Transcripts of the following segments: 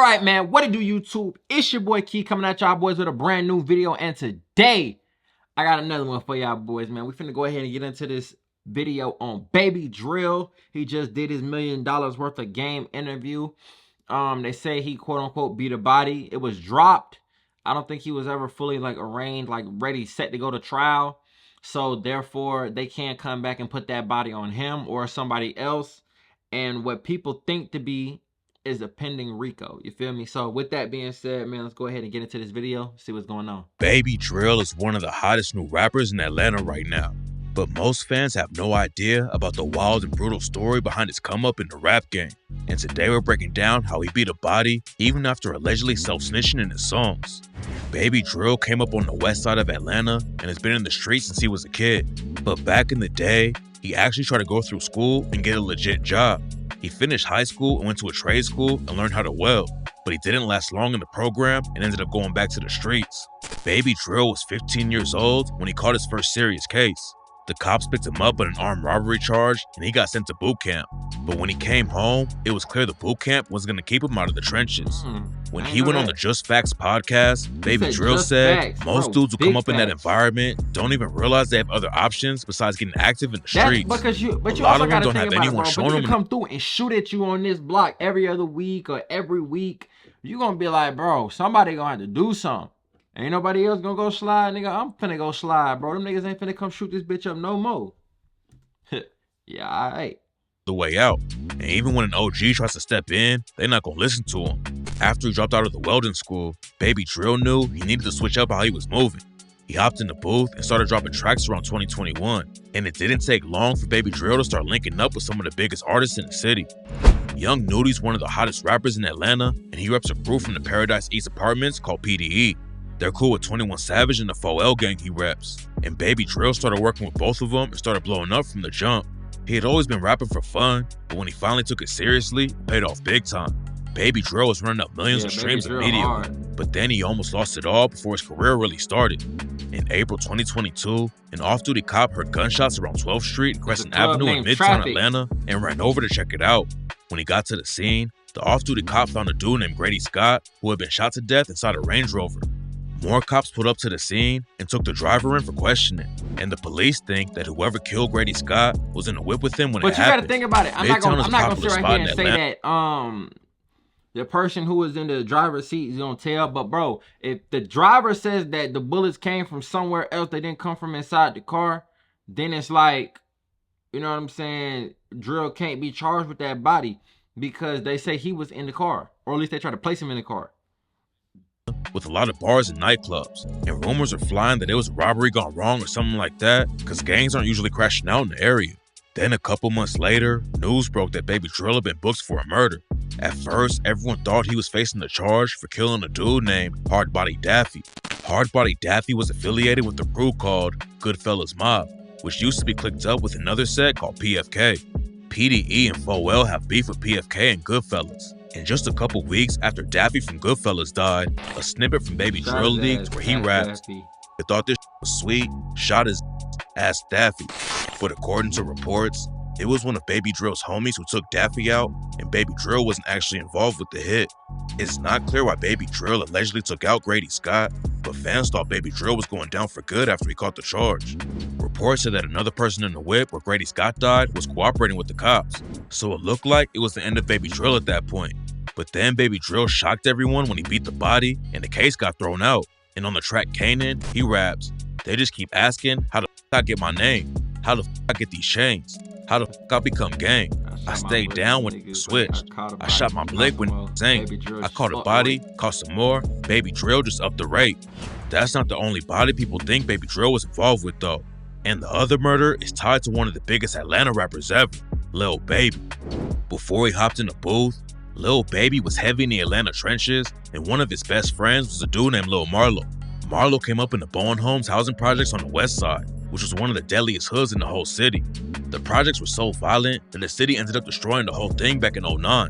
right, man, what it do, YouTube? It's your boy Key coming at y'all boys with a brand new video, and today I got another one for y'all boys, man. We finna go ahead and get into this video on Baby Drill. He just did his $1 million worth of game interview. They say he quote unquote beat a body. It was dropped. I don't think he was ever fully like arraigned, like ready, set to go to trial. So therefore, they can't come back and put that body on him or somebody else. And what people think to be is a pending RICO. You feel me? So with that being said, man, let's go ahead and get into this video, see what's going on. Baby Drill is one of the hottest new rappers in Atlanta right now, but most fans have no idea about the wild and brutal story behind his come up in the rap game. And today we're breaking down how he beat a body even after allegedly self-snitching in his songs. Baby Drill came up on the west side of Atlanta and has been in the streets since he was a kid. But back in the day, he actually tried to go through school and get a legit job. He finished high school and went to a trade school and learned how to weld, but he didn't last long in the program and ended up going back to the streets. Baby Drill was 15 years old when he caught his first serious case. The cops picked him up on an armed robbery charge and he got sent to boot camp. But when he came home, it was clear the boot camp wasn't going to keep him out of the trenches. When he went on the Just Facts podcast, Baby Drill said most dudes who come up in that environment don't even realize they have other options besides getting active in the streets. But you also got to think about it, bro. But you come through and shoot at you on this block every other week or every week, you're going to be like, bro, somebody going to have to do something. Ain't nobody else gonna go slide, nigga. I'm finna go slide, bro. Them niggas ain't finna come shoot this bitch up no more. Yeah, alright. The way out. And even when an OG tries to step in, they're not gonna listen to him. After he dropped out of the welding school, Baby Drill knew he needed to switch up how he was moving. He hopped in the booth and started dropping tracks around 2021. And it didn't take long for Baby Drill to start linking up with some of the biggest artists in the city. Young Nudy's one of the hottest rappers in Atlanta, and he reps a crew from the Paradise East apartments called PDE. They're cool with 21 Savage and the 4L gang he reps. And Baby Drill started working with both of them and started blowing up from the jump. He had always been rapping for fun, but when he finally took it seriously, it paid off big time. Baby Drill was running up millions of streams immediately, but then he almost lost it all before his career really started. In April 2022, an off-duty cop heard gunshots around 12th Street and Crescent Avenue in Midtown Atlanta and ran over to check it out. When he got to the scene, the off-duty cop found a dude named Grady Scott who had been shot to death inside a Range Rover. More cops pulled up to the scene and took the driver in for questioning. And the police think that whoever killed Grady Scott was in a whip with him when it happened. But you gotta think about it. I'm not gonna sit right here and say that the person who was in the driver's seat is gonna tell. But bro, if the driver says that the bullets came from somewhere else, they didn't come from inside the car, then it's like, you know what I'm saying, Drill can't be charged with that body because they say he was in the car, or at least they try to place him in the car. With a lot of bars and nightclubs, and rumors are flying that it was a robbery gone wrong or something like that, because gangs aren't usually crashing out in the area. Then a couple months later, news broke that Baby Drill had been booked for a murder. At first, everyone thought he was facing the charge for killing a dude named Hardbody Daffy. Hardbody Daffy was affiliated with a crew called Goodfellas Mob, which used to be clicked up with another set called PFK. PDE and 4L have beef with PFK and Goodfellas. And just a couple weeks after Daffy from Goodfellas died, a snippet from Baby Drill leaked where he raps, "They thought this was sweet, shot his ass Daffy." But according to reports, it was one of Baby Drill's homies who took Daffy out, and Baby Drill wasn't actually involved with the hit. It's not clear why Baby Drill allegedly took out Grady Scott, but fans thought Baby Drill was going down for good after he caught the charge. Reports said that another person in the whip where Grady Scott died was cooperating with the cops, so it looked like it was the end of Baby Drill at that point. But then Baby Drill shocked everyone when he beat the body and the case got thrown out. And on the track Kanan, he raps, "They just keep asking how the f I get my name, how the f I get these chains, how the f I become gang. I stayed down when it switched. I shot my blick when it sang. I caught a body, caught some more. Baby Drill just upped the rate." That's not the only body people think Baby Drill was involved with though. And the other murder is tied to one of the biggest Atlanta rappers ever, Lil Baby. Before he hopped in the booth, Lil Baby was heavy in the Atlanta trenches, and one of his best friends was a dude named Lil Marlo. Marlo came up in the Bowen Homes housing projects on the west side, which was one of the deadliest hoods in the whole city. The projects were so violent that the city ended up destroying the whole thing back in 09.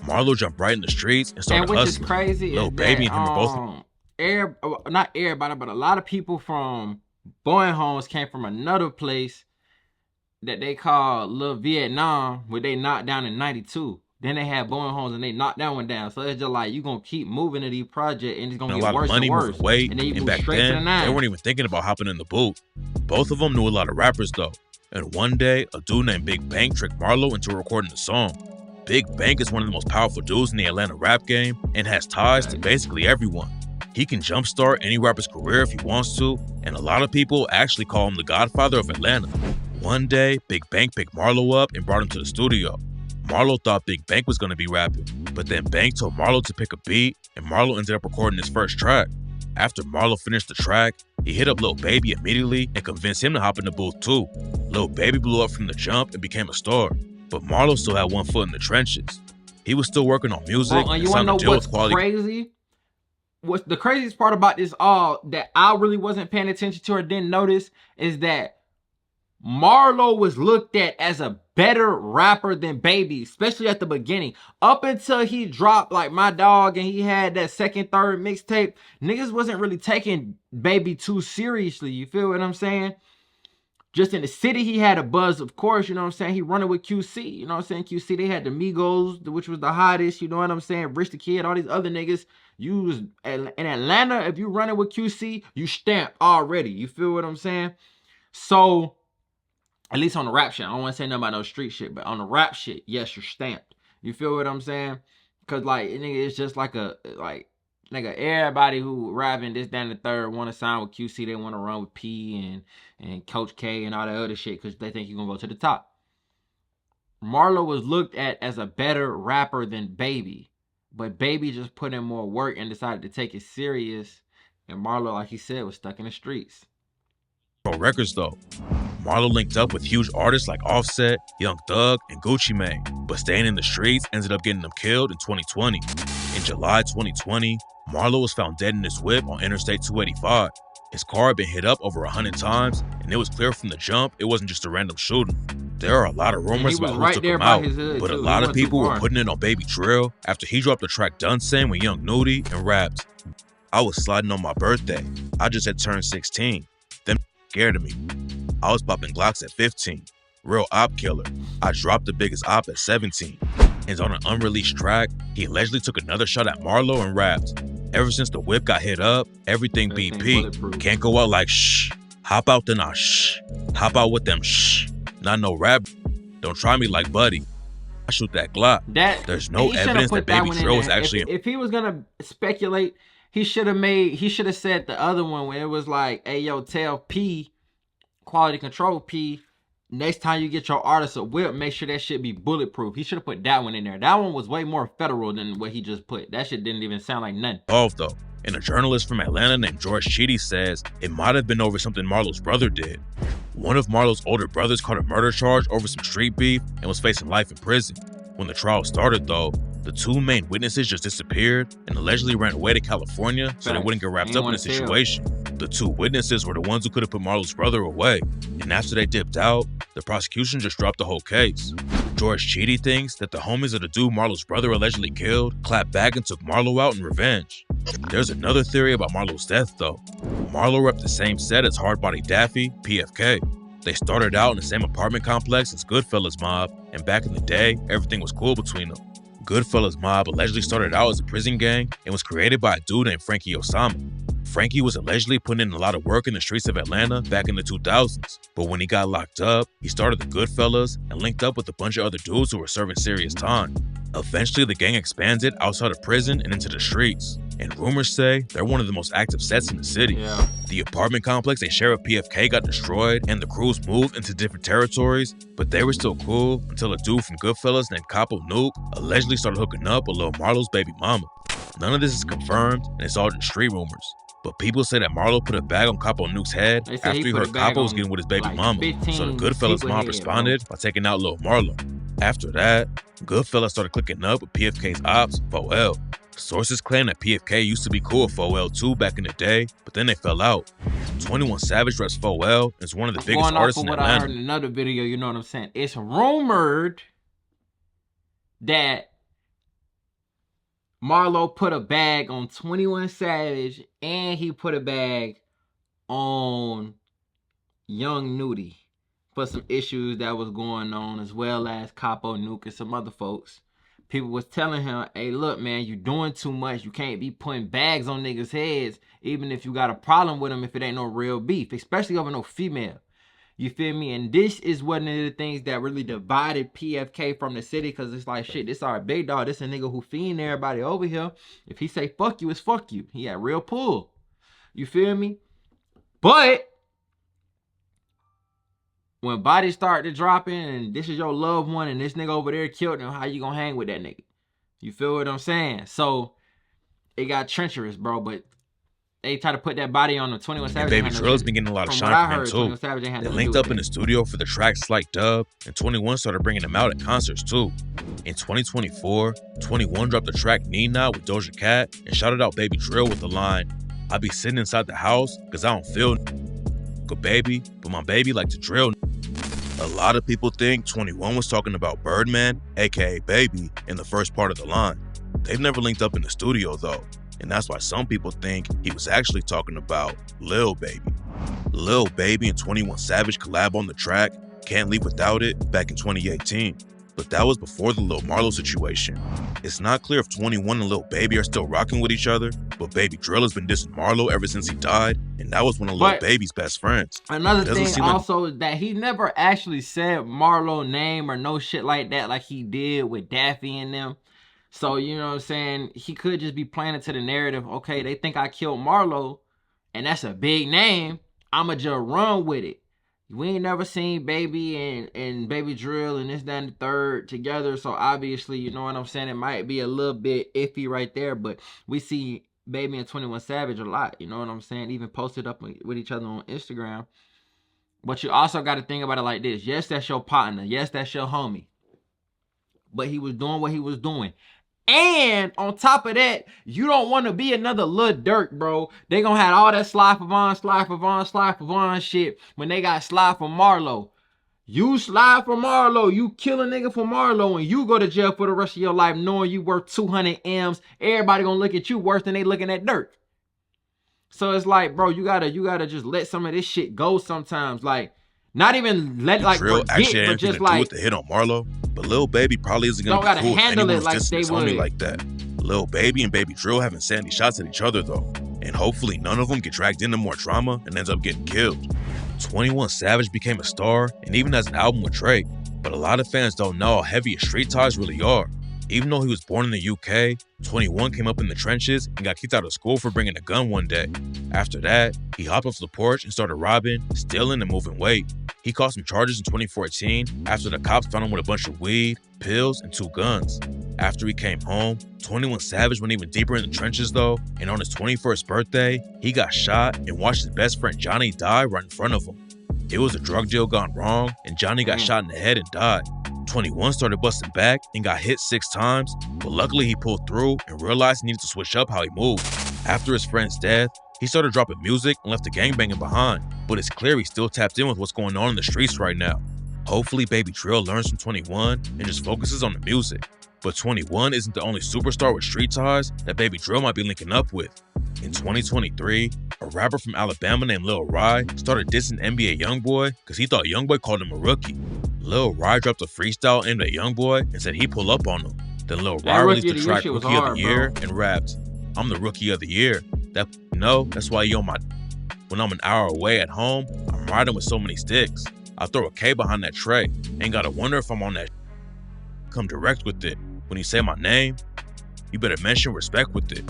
Marlo jumped right in the streets and started hustling. And which is crazy Lil Baby and him are both... not everybody, but a lot of people from Bowen Homes came from another place that they call Little Vietnam, where they knocked down in 92. Then they had Blowing Homes and they knocked that one down. So it's just like you gonna keep moving to these projects and it's gonna a get lot of worse and money worse. moving weight, And then you and move back straight to the then, they nine. weren't even thinking about hopping in the booth. Both of them knew a lot of rappers though, and one day, a dude named Big Bank tricked Marlo into recording a song. Big Bank is one of the most powerful dudes in the Atlanta rap game and has ties to basically everyone. He can jumpstart any rapper's career if he wants to, and a lot of people actually call him the godfather of Atlanta. One day, Big Bank picked Marlo up and brought him to the studio. Marlo thought Big Bank was going to be rapping, but then Bank told Marlo to pick a beat, and Marlo ended up recording his first track. After Marlo finished the track, he hit up Lil Baby immediately and convinced him to hop in the booth too. Lil Baby blew up from the jump and became a star, but Marlo still had one foot in the trenches. He was still working on music Bro, and and you wanna signed know a deal what's with Quality. crazy? What's the craziest part about this all that I really wasn't paying attention to or didn't notice is that Marlo was looked at as a better rapper than Baby, especially at the beginning. Up until he dropped like My Dog and he had that second, third mixtape, niggas wasn't really taking Baby too seriously. You feel what I'm saying? Just in the city, he had a buzz, of course, you know what I'm saying? He running with QC, you know what I'm saying? QC, they had the Migos, which was the hottest, you know what I'm saying? Rich the Kid, all these other niggas. You was in Atlanta, if you running with QC, you stamped already. You feel what I'm saying? So, at least on the rap shit, I don't want to say nothing about no street shit, but on the rap shit, yes, you're stamped. You feel what I'm saying? Cause like, nigga, it's just like nigga, everybody who rapping this, that, and the third want to sign with QC. They want to run with P and Coach K and all that other shit because they think you're gonna go to the top. Marlo was looked at as a better rapper than Baby, but Baby just put in more work and decided to take it serious. And Marlo, like he said, was stuck in the streets. Records though. Marlo linked up with huge artists like Offset, Young Thug, and Gucci Mane, but staying in the streets ended up getting them killed in 2020. In July 2020, Marlo was found dead in his whip on Interstate 285. His car had been hit up over 100 times, and it was clear from the jump it wasn't just a random shooting. There are a lot of rumors about who took him out, but a lot of people were putting it on Baby Drill after he dropped the track Done Same with Young Nudie and rapped, "I was sliding on my birthday. I just had turned 16. Them scared of me. I was popping Glocks at 15. Real op killer. I dropped the biggest op at 17. And on an unreleased track, he allegedly took another shot at Marlo and rapped, "Ever since the whip got hit up, everything BP. Can't go out like shh. Hop out then I shh. Hop out with them shh. Not no rap. Don't try me like Buddy. I shoot that Glock." There's no evidence that Baby Drill was actually. If he was gonna speculate, he should have said the other one where it was like, "Hey yo, tell P, Quality Control P, next time you get your artist a whip, make sure that shit be bulletproof." He should have put that one in there. That one was way more federal than what he just put. That shit didn't even sound like nothing. Though, and a journalist from Atlanta named George Cheedy says it might have been over something Marlo's brother did. One of Marlo's older brothers caught a murder charge over some street beef and was facing life in prison. When the trial started though, the two main witnesses just disappeared and allegedly ran away to California so they wouldn't get wrapped up in the situation. The two witnesses were the ones who could have put Marlo's brother away, and after they dipped out, the prosecution just dropped the whole case. George Cheedy thinks that the homies of the dude Marlo's brother allegedly killed clapped back and took Marlo out in revenge. There's another theory about Marlo's death though. Marlo repped the same set as Hardbody Daffy, PFK. They started out in the same apartment complex as Goodfellas Mob, and back in the day, everything was cool between them. Goodfellas Mob allegedly started out as a prison gang and was created by a dude named Frankie Osama. Frankie was allegedly putting in a lot of work in the streets of Atlanta back in the 2000s, but when he got locked up, he started the Goodfellas and linked up with a bunch of other dudes who were serving serious time. Eventually, the gang expanded outside of prison and into the streets, and rumors say they're one of the most active sets in the city. The apartment complex they share with PFK got destroyed, and the crews moved into different territories, but they were still cool until a dude from Goodfellas named Capo Nuke allegedly started hooking up with Lil Marlo's baby mama. None of this is confirmed, and it's all just street rumors. But people say that Marlo put a bag on Capo Nuke's head after he heard Capo was getting with his baby mama. So the Goodfellas mob responded by taking out Lil Marlo. After that, Goodfellas started clicking up with PFK's ops, 4L. Sources claim that PFK used to be cool with 4L too back in the day, but then they fell out. 21 Savage reps 4L and is one of the biggest artists in Atlanta. I heard in another video, you know what I'm saying? It's rumored that Marlo put a bag on 21 Savage and he put a bag on Young Nudie for some issues that was going on, as well as Capo Nuke and some other folks. people was telling him, hey, look, man, you doing too much. You can't be putting bags on niggas' heads, even if you got a problem with them, if it ain't no real beef, especially over no female. You feel me? And this is one of the things that really divided PFK from the city, because it's like, shit, this our big dog. This a nigga who feeding everybody over here. If he say fuck you, it's fuck you. He had real pull. You feel me? But when bodies start to dropping and this is your loved one and this nigga over there killed him, how you gonna hang with that nigga? You feel what I'm saying? So it got treacherous, bro. But they try to put that body on the 21 Savage. And Baby Drill's been getting a lot of shine from him too. They linked up in the studio for the track Slight Dub, and 21 started bringing him out at concerts too. In 2024, 21 dropped the track Nina with Doja Cat and shouted out Baby Drill with the line, I be sitting inside the house cause I don't feel good baby, but my baby like to drill. A lot of people think 21 was talking about Birdman, aka Baby, in the first part of the line. They've never linked up in the studio though, and that's why some people think he was actually talking about Lil Baby. Lil Baby and 21 Savage collab on the track Can't Leave Without It back in 2018, but that was before the Lil Marlo situation. It's not clear if 21 and Lil Baby are still rocking with each other, but Baby Drill has been dissing Marlo ever since he died, and that was one of Lil Baby's best friends. Another thing also is that he never actually said Marlo name or no shit like that like he did with Daffy and them. So, you know what I'm saying? He could just be playing into the narrative. Okay, they think I killed Marlo, and that's a big name. I'ma just run with it. We ain't never seen Baby and Baby Drill and this, that, and the third together. So, obviously, you know what I'm saying? It might be a little bit iffy right there, but we see Baby and 21 Savage a lot. You know what I'm saying? Even posted up with each other on Instagram. But you also got to think about it like this. Yes, that's your partner. Yes, that's your homie. But he was doing what he was doing. And on top of that, you don't want to be another Lil Durk, bro. They gonna have all that Sly Favon shit when they got Sly for Marlo. You slide for Marlo, you kill a nigga for Marlo, and you go to jail for the rest of your life knowing you worth 200 M's. Everybody gonna look at you worse than they looking at Durk. So it's like, bro, you gotta just let some of this shit go sometimes. Like, not even let like Drill actually but just like with the hit on Marlo, but Lil Baby probably isn't gonna be cool with anyone who's dissing his homie like that. Lil Baby and Baby Drill haven't sent any shots at each other though, and hopefully none of them get dragged into more drama and ends up getting killed. 21 Savage became a star and even has an album with Drake, but a lot of fans don't know how heavy his street ties really are. Even though he was born in the UK, 21 came up in the trenches and got kicked out of school for bringing a gun one day. After that, he hopped off the porch and started robbing, stealing, and moving weight. He caught some charges in 2014 after the cops found him with a bunch of weed, pills, and 2 guns. After he came home, 21 Savage went even deeper in the trenches though, and on his 21st birthday, he got shot and watched his best friend Johnny die right in front of him. It was a drug deal gone wrong, and Johnny got shot in the head and died. 21 started busting back and got hit 6 times, but luckily he pulled through and realized he needed to switch up how he moved. After his friend's death, he started dropping music and left the gangbanging behind, but it's clear he's still tapped in with what's going on in the streets right now. Hopefully Baby Drill learns from 21 and just focuses on the music. But 21 isn't the only superstar with street ties that Baby Drill might be linking up with. In 2023, a rapper from Alabama named Lil Ry started dissing NBA Youngboy because he thought Youngboy called him a rookie. Lil Ry dropped a freestyle aimed at Youngboy and said he'd pull up on him. Then Lil Ry released the track Rookie of the Year and rapped, I'm the Rookie of the Year. That's why you on my... When I'm an hour away at home, I'm riding with so many sticks. I throw a K behind that tray. Ain't gotta wonder if I'm on that. Come direct with it. When you say my name, you better mention respect with it.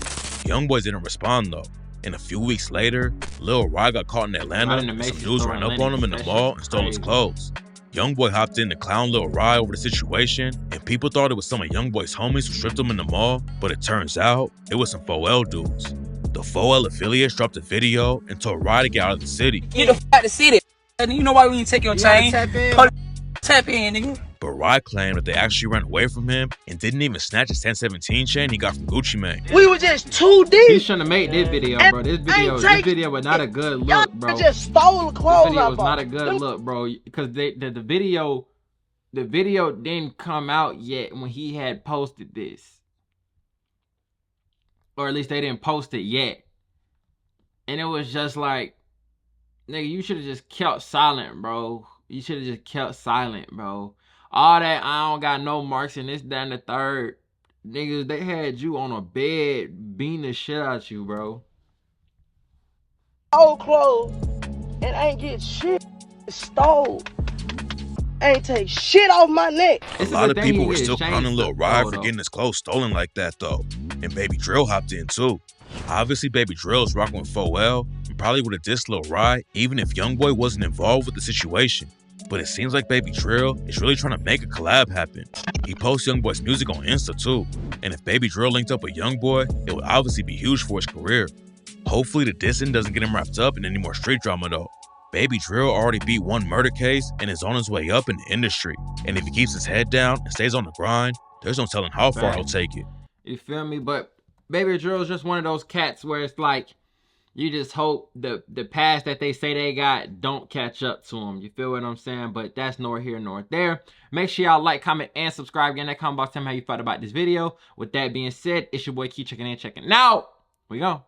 Youngboy didn't respond though. And a few weeks later, Lil Ry got caught in Atlanta and some dudes ran up on him in the mall and stole his clothes. Youngboy hopped in to clown Lil Ry over the situation, and people thought it was some of Youngboy's homies who stripped him in the mall, but it turns out it was some 4L dudes. The 4L affiliates dropped a video and told Ry to get out of the city. Get the f*** out of the city. You know why we ain't take your chain? Tap in, nigga. But Ry claimed that they actually ran away from him and didn't even snatch his 1017 chain he got from Gucci Mane. We were just too deep. He shouldn't have made this video, bro. This video was not a good look, bro. Just stole the clothes. This video was not a good look, bro. Because the video didn't come out yet when he had posted this. Or at least they didn't post it yet. And it was just like, nigga, you should have just kept silent, bro. You should have just kept silent, bro. All that, I don't got no marks in this, that, and the third. Niggas, they had you on a bed beating the shit out of you, bro. Old clothes and ain't get shit stole. Ain't take shit off my neck. A lot of people were still clowning Lil Rye for getting his clothes stolen like that though. And Baby Drill hopped in too. Obviously Baby Drill is rocking with 4L and probably would have dissed Lil Rye even if Youngboy wasn't involved with the situation. But it seems like Baby Drill is really trying to make a collab happen. He posts Youngboy's music on Insta too. And if Baby Drill linked up with Youngboy, it would obviously be huge for his career. Hopefully the dissing doesn't get him wrapped up in any more street drama though. Baby Drill already beat one murder case and is on his way up in the industry. And if he keeps his head down and stays on the grind, there's no telling how far he'll take it. You feel me? But Baby Drill is just one of those cats where it's like, you just hope the past that they say they got don't catch up to them. You feel what I'm saying? But that's nor here nor there. Make sure y'all like, comment, and subscribe. Get in that comment box, tell me how you felt about this video. With that being said, it's your boy Key checking in, checking out. We go.